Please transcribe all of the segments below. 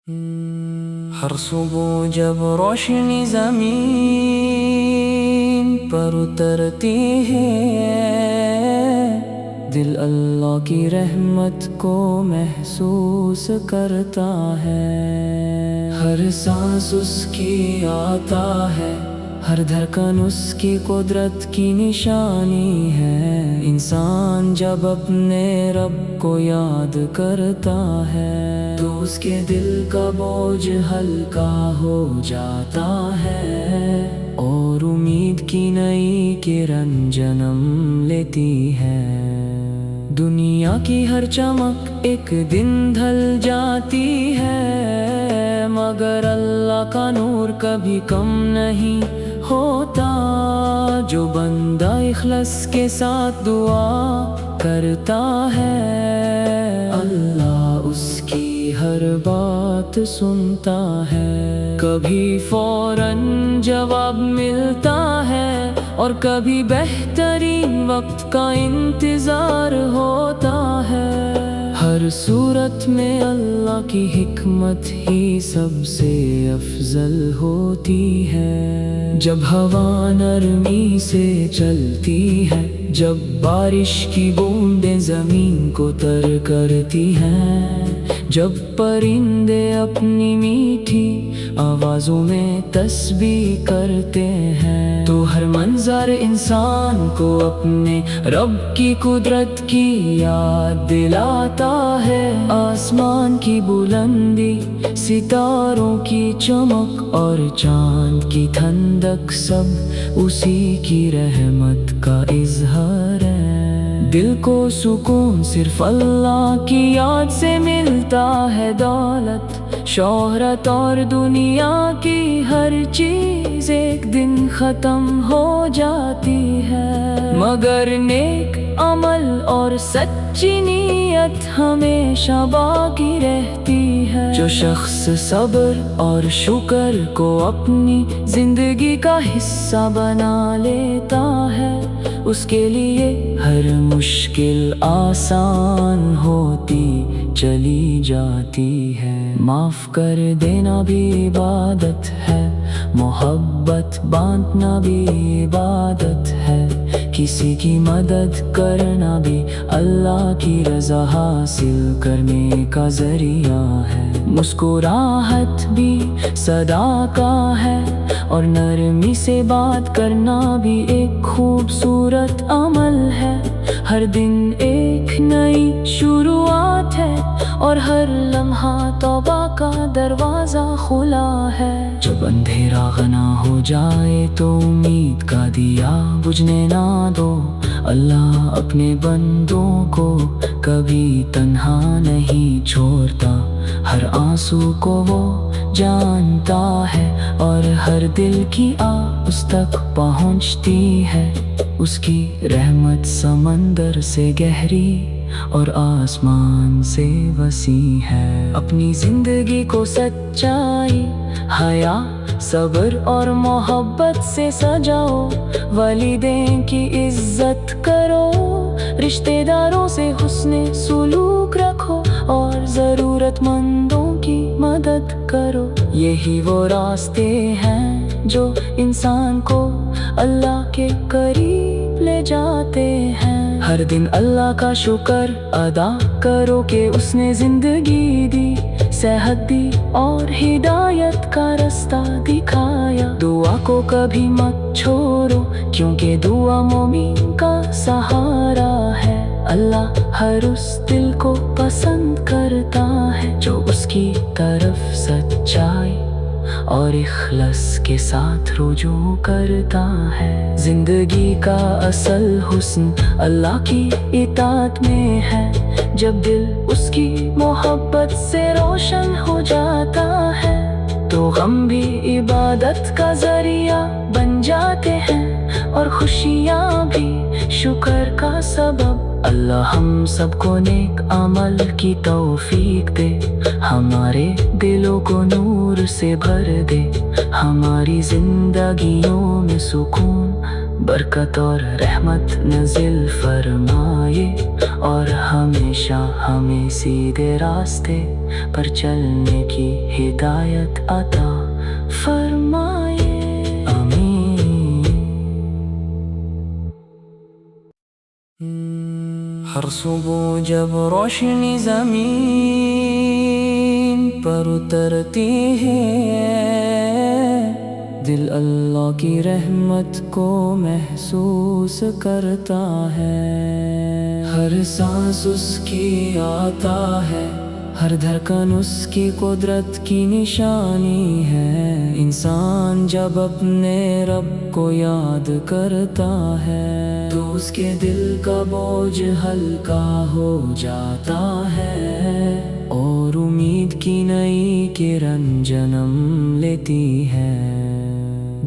ہر صبح جب روشنی زمین پر اترتی ہے، دل اللہ کی رحمت کو محسوس کرتا ہے۔ ہر سانس اس کی آتا ہے، ہر دھڑکن اس کی قدرت کی نشانی ہے۔ انسان جب اپنے رب کو یاد کرتا ہے تو اس کے دل کا بوجھ ہلکا ہو جاتا ہے، اور امید کی نئی کرن جنم لیتی ہے۔ دنیا کی ہر چمک ایک دن ڈھل جاتی ہے، مگر اللہ کا نور کبھی کم نہیں ہوتا۔ جو بندہ اخلاص کے ساتھ دعا کرتا ہے، اللہ اس کی ہر بات سنتا ہے۔ کبھی فوراً جواب ملتا ہے، اور کبھی بہترین وقت کا انتظار ہوتا ہے۔ ہر صورت میں اللہ کی حکمت ہی سب سے افضل ہوتی ہے۔ جب ہوا نرمی سے چلتی ہے، جب بارش کی بوندیں زمین کو تر کرتی ہیں، جب پرندے اپنی میٹھی آوازوں میں تسبیح کرتے ہیں، تو ہر منظر انسان کو اپنے رب کی قدرت کی یاد دلاتا ہے۔ آسمان کی بلندی، ستاروں کی چمک اور چاند کی ٹھنڈک سب اسی کی رحمت کا اظہار ہے۔ دل کو سکون صرف اللہ کی یاد سے ملتا ہے۔ دولت، شہرت اور دنیا کی ہر چیز ایک دن ختم ہو جاتی ہے، مگر نیک عمل اور سچی نیت ہمیشہ باقی رہتی ہے۔ جو شخص صبر اور شکر کو اپنی زندگی کا حصہ بنا لیتا ہے، اس کے لیے ہر مشکل آسان ہوتی چلی جاتی ہے۔ معاف کر دینا بھی عبادت ہے، محبت بانٹنا بھی عبادت ہے، کسی کی مدد کرنا بھی اللہ کی رضا حاصل کرنے کا ذریعہ ہے۔ مسکراہٹ بھی صدقہ ہے، اور نرمی سے بات کرنا بھی ایک خوبصورت عمل ہے۔ ہر دن ایک نئی شروعات ہے، اور ہر لمحہ توبہ کا دروازہ کھلا ہے۔ جب اندھیرا غنا ہو جائے تو امید کا دیا بجھنے نہ دو۔ اللہ اپنے بندوں کو کبھی تنہا نہیں چھوڑتا، ہر آنسو کو وہ جانتا ہے، اور ہر دل کی آہ اس تک پہنچتی ہے۔ اس کی رحمت سمندر سے گہری اور آسمان سے وسیع ہے۔ اپنی زندگی کو سچائی، حیا، صبر اور محبت سے سجاؤ۔ والدین کی عزت کرو، رشتہ داروں سے حسن سلوک رکھو، اور ضرورت مندوں کی مدد کرو۔ یہی وہ راستے ہیں جو انسان کو اللہ کے قریب لے جاتے ہیں۔ ہر دن اللہ کا شکر ادا کرو کہ اس نے زندگی دی، صحت دی اور ہدایت کا رستہ دکھایا۔ دعا کو کبھی مت چھوڑو، کیونکہ دعا مومن کا سہارا ہے۔ اللہ ہر اس دل کو پسند کرتا ہے جو اس کی طرف سچائی اور اخلاص کے ساتھ رجوع کرتا ہے۔ زندگی کا اصل حسن اللہ کی اطاعت میں ہے، جب دل اس کی محبت سے روشن ہو جاتا ہے تو غم بھی عبادت کا ذریعہ بن جاتے ہیں، اور خوشیاں بھی شکر کا سبب۔ اللہ ہم سب کو نیک عمل کی توفیق دے، ہمارے دلوں کو نور سے بھر دے، ہماری زندگیوں میں سکون برکت اور رحمت نازل فرمائے اور ہمیشہ ہمیں سیدھے راستے پر چلنے کی ہدایت عطا فرمائے، آمین۔ ہر صبح جب روشنی زمین پر اترتی ہے، دل اللہ کی رحمت کو محسوس کرتا ہے۔ ہر سانس اس کی آتا ہے، ہر دھڑکن اس کی قدرت کی نشانی ہے۔ انسان جب اپنے رب کو یاد کرتا ہے تو اس کے دل کا بوجھ ہلکا ہو جاتا ہے اور امید کی نئی کرن جنم لیتی ہے۔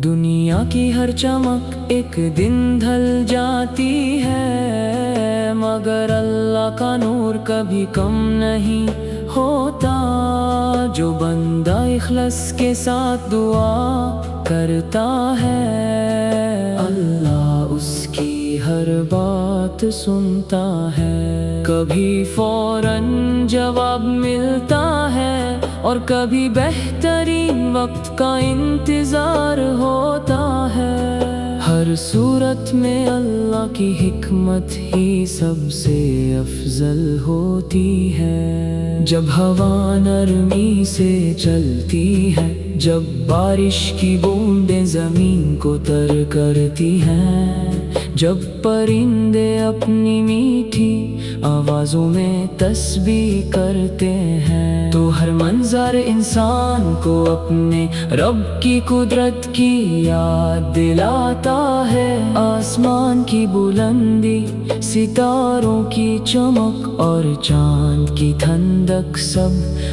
دنیا کی ہر چمک ایک دن ڈھل جاتی ہے، مگر اللہ کا نور کبھی کم نہیں ہوتا۔ جو بندہ اخلاص کے ساتھ دعا کرتا ہے، اللہ اس کی ہر بات سنتا ہے۔ کبھی فوراً جواب ملتا ہے اور کبھی بہترین وقت کا انتظار ہوتا ہے۔ ہر صورت میں اللہ کی حکمت ہی سب سے افضل ہوتی ہے۔ جب ہوا نرمی سے چلتی ہے، جب بارش کی بوندیں زمین کو تر کرتی ہیں، جب پرندے اپنی میٹھی آوازوں میں تسبیح کرتے ہیں، تو ہر منظر انسان کو اپنے رب کی قدرت کی یاد دلاتا ہے۔ آسمان کی بلندی، ستاروں کی چمک اور چاند کی ٹھنڈک سب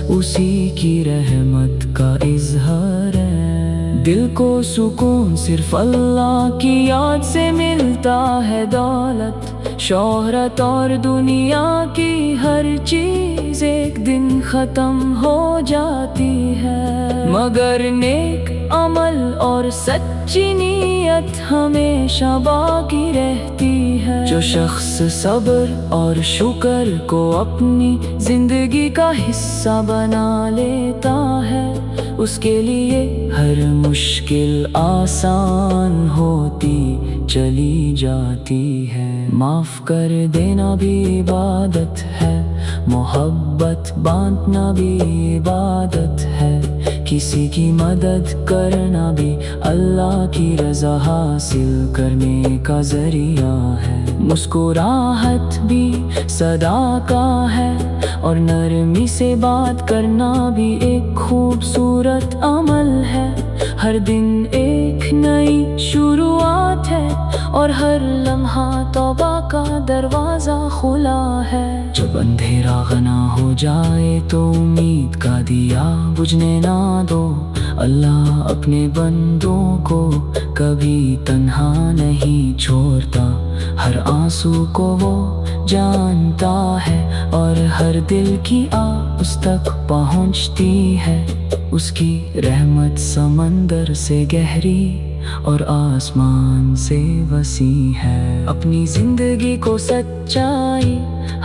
اسی کی رحمت کا اظہار ہے۔ دل کو سکون صرف اللہ کی یاد سے ملتا ہے۔ دولت، شہرت اور دنیا کی ہر چیز ایک دن ختم ہو جاتی ہے، مگر نیک عمل اور سچی نیت ہمیشہ باقی رہتی ہے۔ جو شخص صبر اور شکر کو اپنی زندگی کا حصہ بنا لیتا ہے، اس کے لیے ہر مشکل آسان ہوتی چلی جاتی ہے۔ معاف کر دینا بھی عبادت ہے، محبت بانٹنا بھی عبادت ہے، کسی کی مدد کرنا بھی اللہ کی رضا حاصل کرنے کا ذریعہ ہے۔ مسکراہٹ بھی صدقہ ہے اور نرمی سے بات کرنا بھی ایک خوبصورت عمل ہے۔ ہر دن ایک نئی شروعات ہے اور ہر لمحہ توبہ کا دروازہ کھلا ہے۔ جب اندھیرا غنا ہو جائے تو امید کا دیا بجھنے نہ دو۔ اللہ اپنے بندوں کو کبھی تنہا نہیں چھوڑتا، ہر آنسو کو وہ جانتا ہے اور ہر دل کی آہ اس تک پہنچتی ہے۔ اس کی رحمت سمندر سے گہری اور آسمان سے وسیع ہے۔ اپنی زندگی کو سچائی،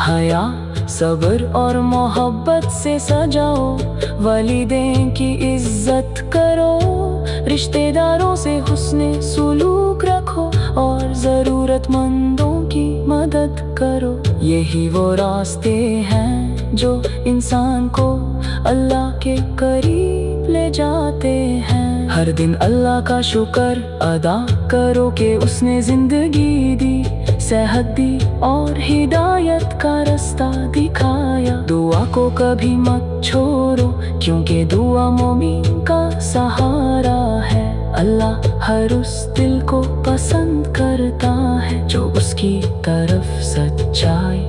حیا، صبر اور محبت سے سجاؤ۔ والدین کی عزت کرو، رشتہ داروں سے حسن سلوک رکھو اور ضرورت مندوں کی مدد کرو۔ یہی وہ راستے ہیں جو انسان کو اللہ کے قریب لے جاتے ہیں۔ ہر دن اللہ کا شکر ادا کرو کہ اس نے زندگی دی، صحت دی اور ہدایت کا رستہ دکھایا۔ دعا کو کبھی مت چھوڑو کیونکہ دعا مومن کا سہارا ہے۔ اللہ ہر اس دل کو پسند کرتا ہے جو اس کی طرف سچائی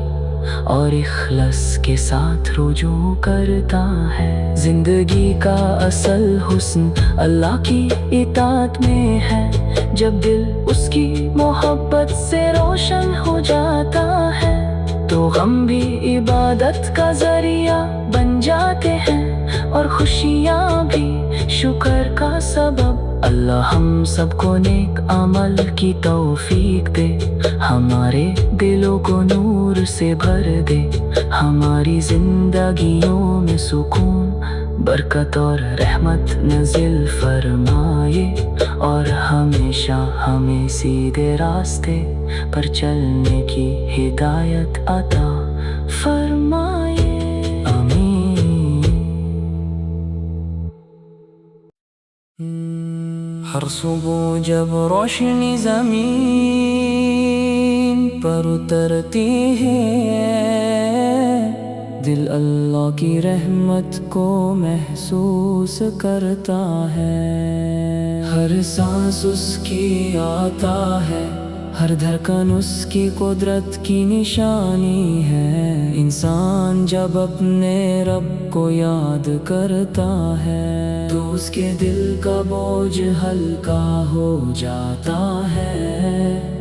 اور اخلاص کے ساتھ رجوع کرتا ہے۔ زندگی کا اصل حسن اللہ کی اطاعت میں ہے، جب دل اس کی محبت سے روشن ہو جاتا ہے تو غم بھی عبادت کا ذریعہ بن جاتے ہیں اور خوشیاں بھی شکر کا سبب اللہ ہم سب کو نیک عمل کی توفیق دے، ہمارے دلوں کو نور سے بھر دے، ہماری زندگیوں میں سکون، برکت اور رحمت نازل فرمائے، اور ہمیشہ ہمیں سیدھے راستے پر چلنے کی ہدایت عطا فرمائے، آمین۔ ہر صبح جب روشنی زمین پر اترتی ہے، دل اللہ کی رحمت کو محسوس کرتا ہے، ہر سانس اس کی آتا ہے، ہر دھڑکن اس کی قدرت کی نشانی ہے، انسان جب اپنے رب کو یاد کرتا ہے تو اس کے دل کا بوجھ ہلکا ہو جاتا ہے،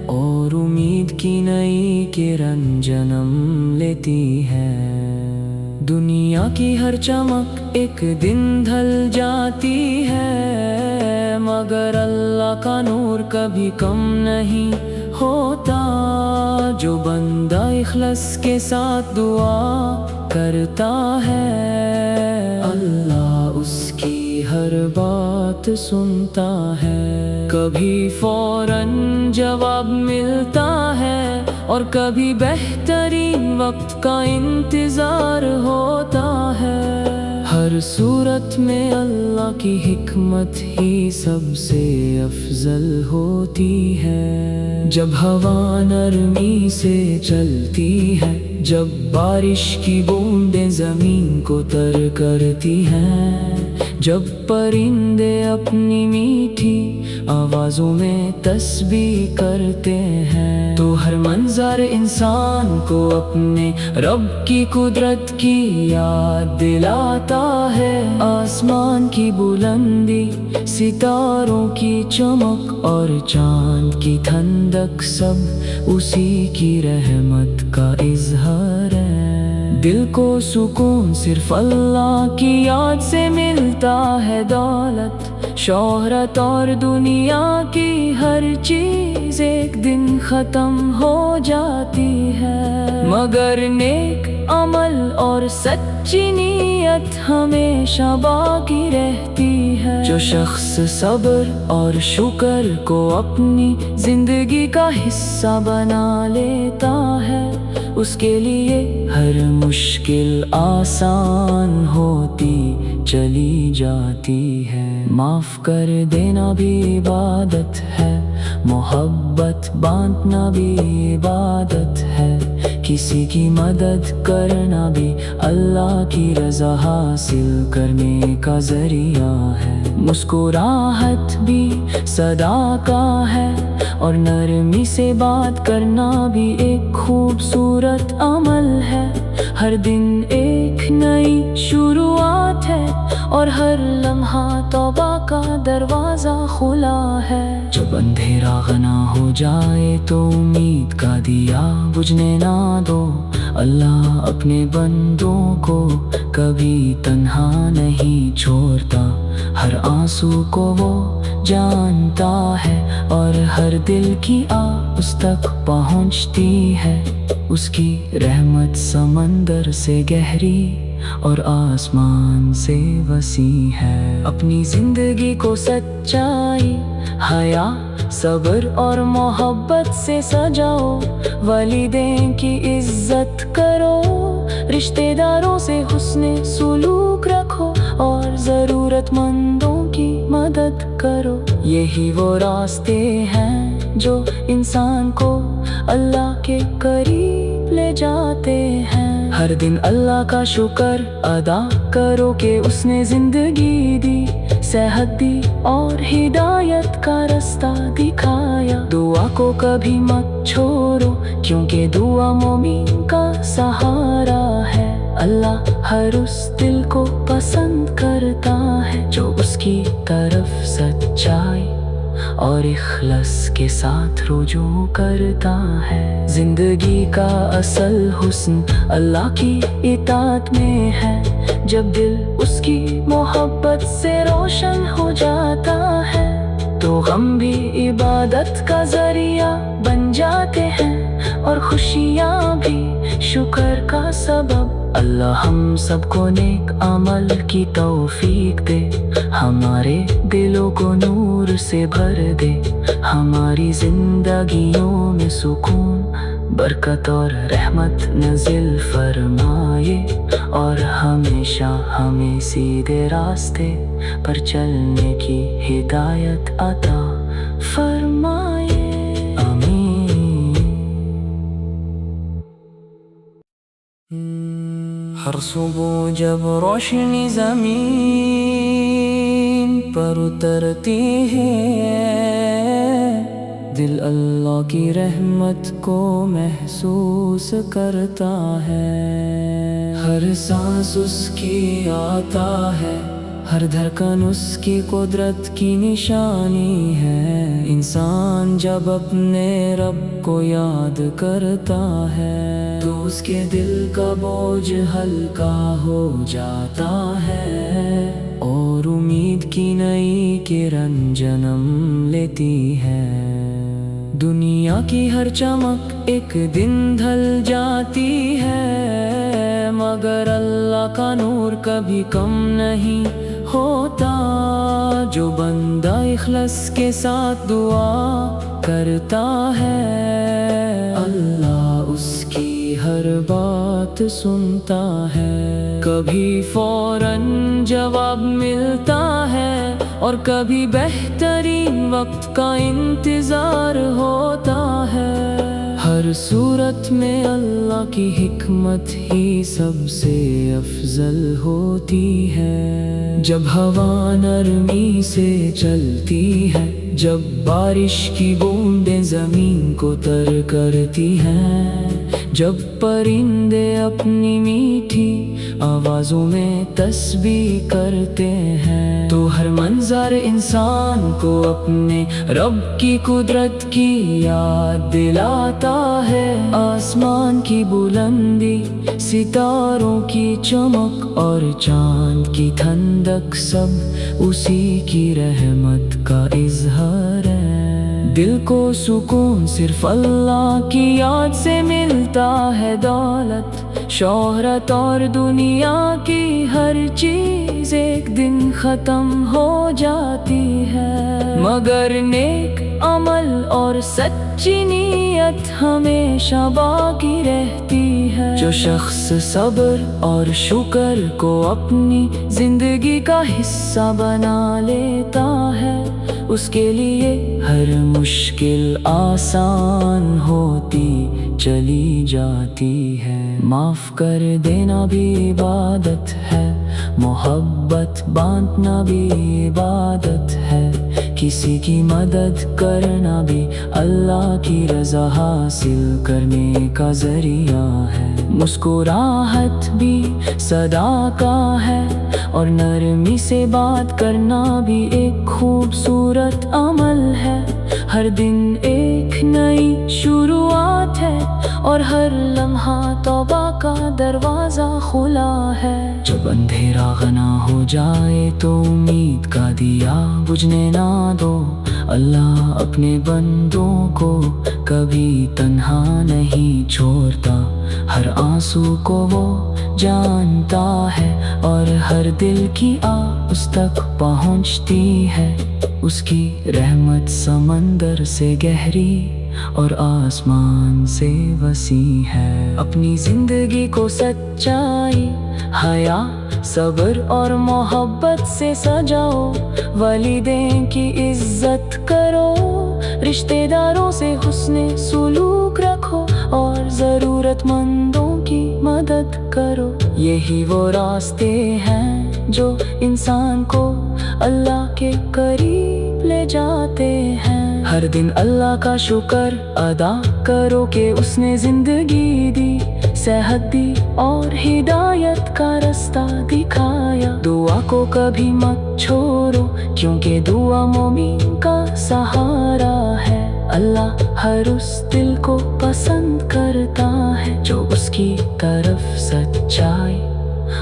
اور امید کی نئی کرن جنم لیتی ہے۔ دنیا کی ہر چمک ایک دن ڈھل جاتی ہے، مگر اللہ کا نور کبھی کم نہیں ہوتا، جو بندہ اخلاص کے ساتھ دعا کرتا ہے، اللہ اس کی ہر بات سنتا ہے، کبھی فوراً جواب ملتا ہے اور کبھی بہترین وقت کا انتظار ہوتا ہے، ہر صورت میں اللہ کی حکمت ہی سب سے افضل ہوتی ہے، جب ہوا نرمی سے چلتی ہے، جب بارش کی بوندیں زمین کو تر کرتی ہیں، جب پرندے اپنی میٹھی آوازوں میں تسبیح کرتے ہیں، تو ہر منظر انسان کو اپنے رب کی قدرت کی یاد دلاتا ہے، آسمان کی بلندی، ستاروں کی چمک اور چاند کی ٹھنڈک سب اسی کی رحمت کا اظہار ہے، دل کو سکون صرف اللہ کی یاد سے ملتا ہے، دولت، شہرت اور دنیا کی ہر چیز ایک دن ختم ہو جاتی ہے، مگر نیک عمل اور سچی نیت ہمیشہ باقی رہتی ہے، جو شخص صبر اور شکر کو اپنی زندگی کا حصہ بنا لیتا ہے، اس کے لیے ہر مشکل آسان ہوتی چلی جاتی ہے، معاف کر دینا بھی عبادت ہے، محبت بانٹنا بھی عبادت ہے، کسی کی مدد کرنا بھی اللہ کی رضا حاصل کرنے کا ذریعہ ہے، مسکراہٹ بھی صدقہ ہے، اور نرمی سے بات کرنا بھی ایک خوبصورت عمل ہے، ہر دن ایک نئی شروعات ہے، اور ہر لمحہ توبہ کا دروازہ کھلا ہے، جب اندھیرا غنا ہو جائے تو امید کا دیا بجھنے نہ دو، اللہ اپنے بندوں کو کبھی تنہا نہیں چھوڑتا، ہر آنسو کو وہ جانتا ہے، اور ہر دل کی آہ اس تک پہنچتی ہے، اس کی رحمت سمندر سے گہری اور آسمان سے وسیع ہے، اپنی زندگی کو سچائی، حیا، صبر اور محبت سے سجاؤ، والدین کی عزت کرو، رشتہ داروں سے حسن سلوک رکھو، اور ضرورت مندوں کی مدد کرو، یہی وہ راستے ہیں جو انسان کو اللہ کے قریب لے جاتے ہیں، ہر دن اللہ کا شکر ادا کرو کہ اس نے زندگی دی، صحت دی اور ہدایت کا رستہ دکھایا، دعا کو کبھی مت چھوڑو کیونکہ دعا مومن کا سہارا ہے، اللہ ہر اس دل کو پسند کرتا ہے جو اس کی طرف سچائی اور اخلاص کے ساتھ رجوع کرتا ہے، زندگی کا اصل حسن اللہ کی اطاعت میں ہے، جب دل اس کی محبت سے روشن ہو جاتا ہے، تو غم بھی عبادت کا ذریعہ بن جاتے ہیں اور خوشیاں بھی شکر کا سبب۔ اللہ ہم سب کو نیک عمل کی توفیق دے، ہمارے دلوں کو نور سے بھر دے، ہماری زندگیوں میں سکون، برکت اور رحمت نازل فرمائے، اور ہمیشہ ہمیں سیدھے راستے پر چلنے کی ہدایت عطا فرمائے، آمین۔ ہر صبح جب روشنی زمین پر اترتی ہے، دل اللہ کی رحمت کو محسوس کرتا ہے۔ ہر سانس اس کی آتا ہے، ہر دھڑکن اس کی قدرت کی نشانی ہے۔ انسان جب اپنے رب کو یاد کرتا ہے تو اس کے دل کا بوجھ ہلکا ہو جاتا ہے، اور امید کی نئی کرن جنم لیتی ہے۔ دنیا کی ہر چمک ایک دن ڈھل جاتی ہے، مگر اللہ کا نور کبھی کم نہیں ہوتا۔ جو بندہ اخلاص کے ساتھ دعا کرتا ہے، اللہ اس کی ہر بات سنتا ہے۔ کبھی فوراً جواب ملتا ہے، اور کبھی بہترین وقت کا انتظار ہوتا ہے۔ ہر صورت میں اللہ کی حکمت ہی سب سے افضل ہوتی ہے۔ جب ہوا نرمی سے چلتی ہے، جب بارش کی بوندیں زمین کو تر کرتی ہیں، جب پرندے اپنی میٹھی آوازوں میں تسبیح کرتے ہیں، تو ہر منظر انسان کو اپنے رب کی قدرت کی یاد دلاتا ہے۔ آسمان کی بلندی، ستاروں کی چمک اور چاند کی ٹھنڈک سب اسی کی رحمت کا اظہار ہے۔ دل کو سکون صرف اللہ کی یاد سے ملتا ہے۔ دولت، شہرت اور دنیا کی ہر چیز ایک دن ختم ہو جاتی ہے، مگر نیک عمل اور سچی نیت ہمیشہ باقی رہتی ہے۔ جو شخص صبر اور شکر کو اپنی زندگی کا حصہ بنا لیتا ہے، اس کے لیے ہر مشکل آسان ہوتی چلی جاتی ہے۔ معاف کر دینا بھی عبادت ہے، محبت بانٹنا بھی عبادت ہے، کسی کی مدد کرنا بھی اللہ کی رضا حاصل کرنے کا ذریعہ ہے۔ مسکراہٹ بھی صدقہ ہے، اور نرمی سے بات کرنا بھی ایک خوبصورت عمل ہے۔ ہر دن ایک نئی شروعات ہے، اور ہر لمحہ توبہ کا دروازہ کھلا ہے۔ جب اندھیرا غنا ہو جائے تو امید کا دیا بجھنے نہ دو۔ اللہ اپنے بندوں کو کبھی تنہا نہیں چھوڑتا، ہر آنسو کو وہ جانتا ہے، اور ہر دل کی آہ اس تک پہنچتی ہے۔ اس کی رحمت سمندر سے گہری اور آسمان سے وسیع ہے۔ اپنی زندگی کو سچائی، حیا، صبر اور محبت سے سجاؤ۔ والدین کی عزت کرو، رشتہ داروں سے حسن سلوک رکھو، اور ضرورت مندوں کی مدد کرو۔ یہی وہ راستے ہیں جو انسان کو اللہ کے قریب لے جاتے ہیں۔ ہر دن اللہ کا شکر ادا کرو کہ اس نے زندگی دی، صحت دی اور ہدایت کا رستہ دکھایا۔ دعا کو کبھی مت چھوڑو، کیونکہ دعا مومن کا سہارا ہے۔ اللہ ہر اس دل کو پسند کرتا ہے جو اس کی طرف سچائی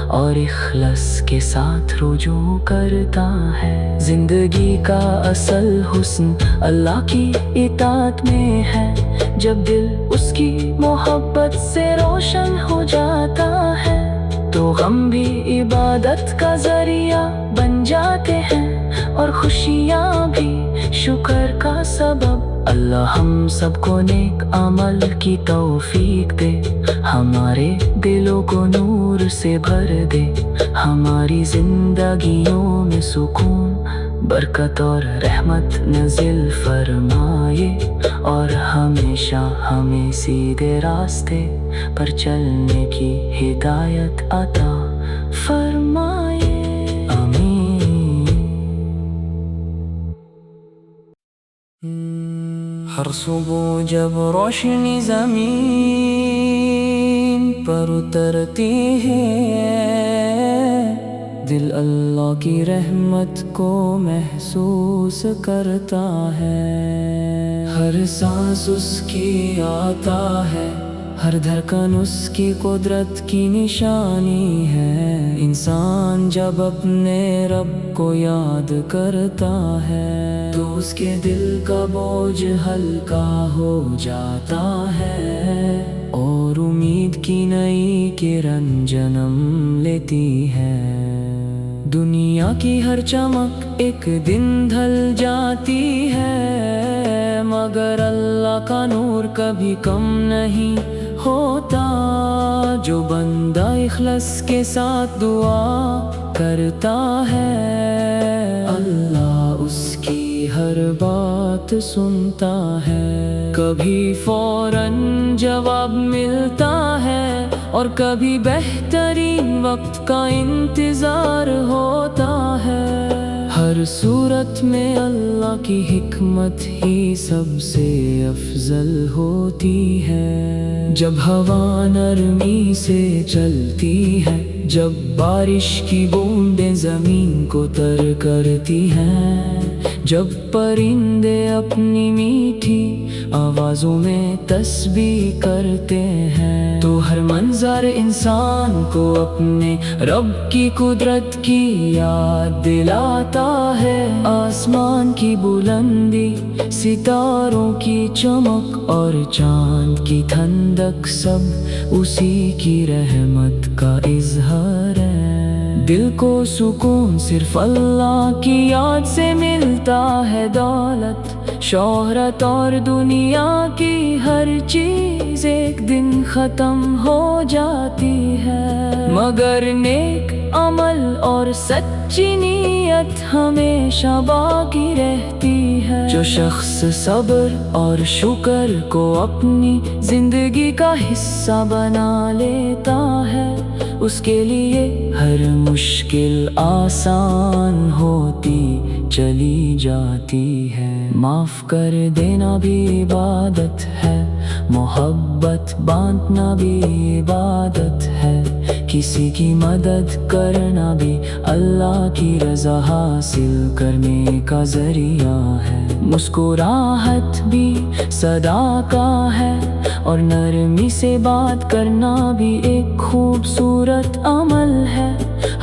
اور اخلاص کے ساتھ رجوع کرتا ہے۔ زندگی کا اصل حسن اللہ کی اطاعت میں ہے، جب دل اس کی محبت سے روشن ہو جاتا ہے تو غم بھی عبادت کا ذریعہ بن جاتے ہیں اور خوشیاں بھی شکر کا سبب۔ اللہ ہم سب کو نیک عمل کی توفیق دے، ہمارے دلوں کو نور سے بھر دے، ہماری زندگیوں میں سکون، برکت اور رحمت نازل فرمائے، اور ہمیشہ ہمیں سیدھے راستے پر چلنے کی ہدایت عطا فرمائے، آمین۔ ہر صبح جب روشنی زمین پر اترتی ہے، دل اللہ کی رحمت کو محسوس کرتا ہے۔ ہر سانس اس کی آتا ہے، ہر دھڑکن اس کی قدرت کی نشانی ہے۔ انسان جب اپنے رب کو یاد کرتا ہے تو اس کے دل کا بوجھ ہلکا ہو جاتا ہے اور امید کی نئی کرن جنم لیتی ہے۔ دنیا کی ہر چمک ایک دن ڈھل جاتی ہے، مگر اللہ کا نور کبھی کم نہیں ہوتا۔ جو بندہ اخلاص کے ساتھ دعا کرتا ہے، اللہ اس کی ہر بات سنتا ہے۔ کبھی فوراً جواب ملتا ہے اور کبھی بہترین وقت کا انتظار ہوتا ہے۔ ہر صورت میں اللہ کی حکمت ہی سب سے افضل ہوتی ہے۔ جب ہوا نرمی سے چلتی ہے، جب بارش کی بوندیں زمین کو تر کرتی ہیں، جب پرندے اپنی میٹھی آوازوں میں تسبیح کرتے ہیں، تو ہر منظر انسان کو اپنے رب کی قدرت کی یاد دلاتا ہے۔ آسمان کی بلندی، ستاروں کی چمک اور چاند کی ٹھنڈک سب اسی کی رحمت کا اظہار ہے۔ دل کو سکون صرف اللہ کی یاد سے ملتا ہے۔ دولت، شہرت اور دنیا کی ہر چیز ایک دن ختم ہو جاتی ہے، مگر نیک عمل اور سچی نیت ہمیشہ باقی رہتی ہے۔ جو شخص صبر اور شکر کو اپنی زندگی کا حصہ بنا لیتا ہے، اس کے لیے ہر مشکل آسان ہوتی چلی جاتی ہے۔ معاف کر دینا بھی عبادت ہے، محبت بانٹنا بھی عبادت ہے، کسی کی مدد کرنا بھی اللہ کی رضا حاصل کرنے کا ذریعہ ہے۔ مسکراہٹ بھی صدقہ ہے اور نرمی سے بات کرنا بھی ایک خوبصورت عمل ہے۔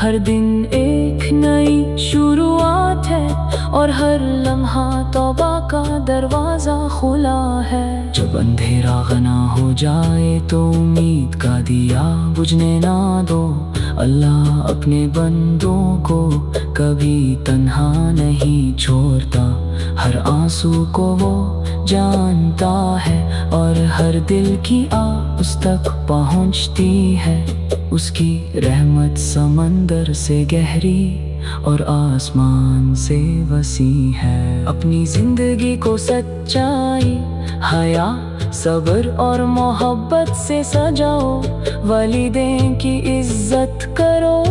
ہر دن ایک نئی شروعات ہے اور ہر لمحہ توبہ کا دروازہ کھلا ہے۔ جب اندھیرا غنا ہو جائے تو امید کا دیا بجھنے نہ دو۔ اللہ اپنے بندوں کو کبھی تنہا نہیں چھوڑتا، ہر آنسو کو وہ جانتا ہے اور ہر دل کی آہ اس تک پہنچتی ہے۔ اس کی رحمت سمندر سے گہری اور آسمان سے وسیع ہے۔ اپنی زندگی کو سچائی، حیا، صبر اور محبت سے سجاؤ، والدین کی عزت کرو،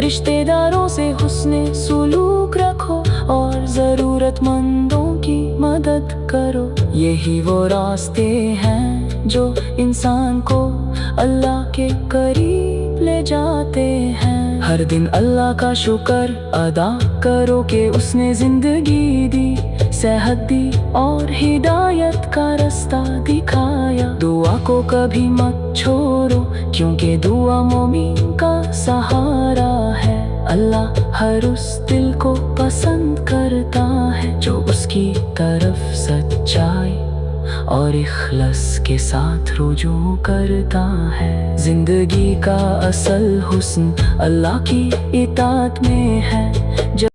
رشتہ داروں سے حسن سلوک رکھو اور ضرورت مندوں کی مدد کرو۔ یہی وہ راستے ہیں جو انسان کو اللہ کے قریب لے جاتے ہیں۔ ہر دن اللہ کا شکر ادا کرو کہ اس نے زندگی دی، صحت دی اور ہدایت کا رستہ دکھایا۔ دعا کو کبھی مت چھوڑو کیونکہ دعا مومن کا سہارا ہے۔ اللہ ہر اس دل کو پسند کرتا ہے جو اس کی طرف سچائی اور اخلاص کے ساتھ رجوع کرتا ہے۔ زندگی کا اصل حسن اللہ کی اطاعت میں ہے۔